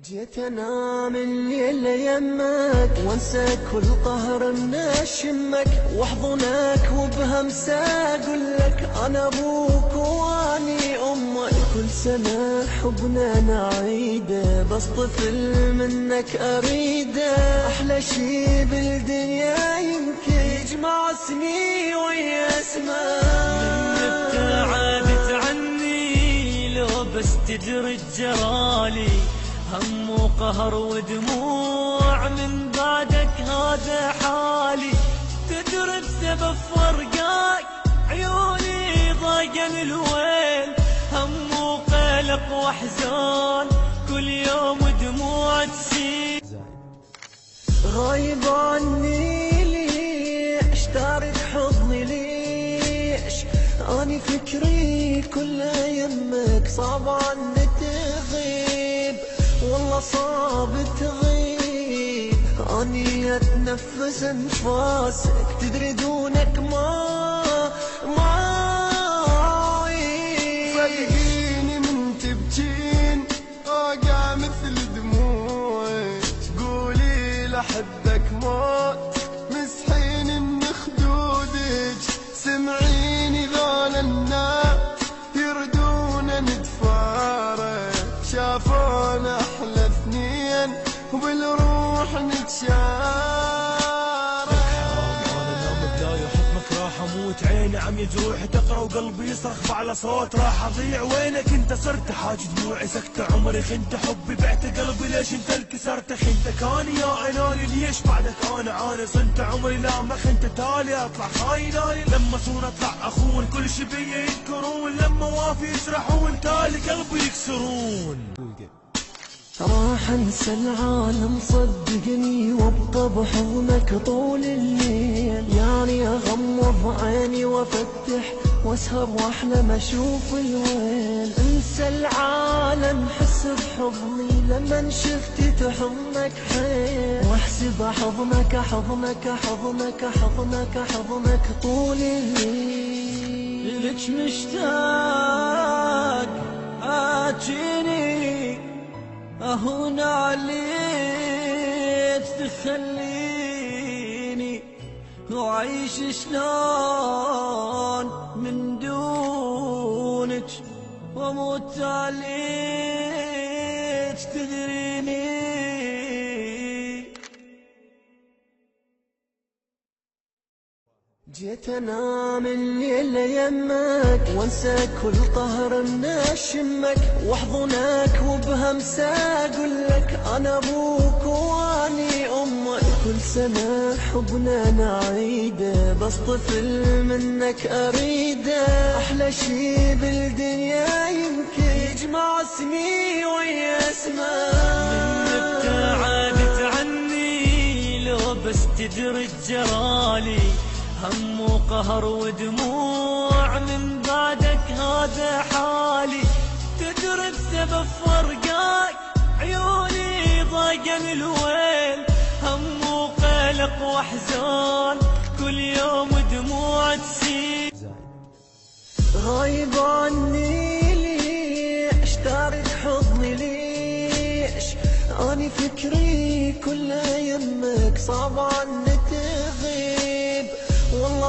جيت انام الليل يمك وانسى كل قهر من اشمك واحضنك وبهمسه اقول لك انا ابوك واني امك. كل سنه حبنا نعيده بس طفل منك اريده. احلى شي بالدنيا يمكن يجمع ويا اسمك. من ابتعدت عني لو بس تدري الجرالي هم وقهر ودموع من بعدك هذا حالي. تدري بسبب فرقاك عيوني ضاقن الويل هم وقلق واحزان كل يوم دموع تسيل. غايب عني ليش تارك حضني ليش اني فكري كله يمك صعب عني تغيب والله صعب تغيب. اني اتنفس انفاسك تدري دونك ما اعيش. صدقيني من تبجين اوقع مثل دموعي تقولي لحبك موت مسحين من خدودك. سمعيني ذول الناس يردون نتفارق شافونا احلى اثنين وبالروح نتشارك. اموت عيني عم يجروح تقرا وقلبي يصرخ على صوت راح اضيع. وينك انت صرت حاج دموعي سكت عمري خنت حبي بعت قلبي ليش انت انكسرت خنت كاني يا اناني ليش بعدك انا عاني صنت عمري لا ما خنت تالي اطلع خايناني لما صون اطلع اخون كل شي بيا يذكرون لما وافي يسرحون تالي قلبي يكسرون. راح انسى العالم صدقني وابقى بحضنك طول الليل. يعني اغمض عيني وافتح واسهر واحلم اشوف الويل. انسى العالم حس بحضني لما شفتي تحضنك حيل. واحسب حضنك حضنك حضنك حضنك حضنك طول الليل. لك مشتاق اجيني اهون عليك تخليني وعيش شلون من دونك واموت عليك تدريني. جيت انام الليل يمك وانسى كل قهر من اشمك واحضنك وبهمسه اقول لك انا ابوك واني امك. كل سنه حبنا نعيده بس طفل منك اريده. احلى شي بالدنيا يمكن يجمع اسمي ويا اسمك. من ابتعدت عني لو بس تدري الجرالي هم وقهر ودموع من بعدك هذا حالي. تدري بسبب فرقاك عيوني ضاقن الويل هم وقلق واحزان كل يوم دموع تسيل. غايب عني ليش تارك حضني ليش اني فكري كله يمك صعب عني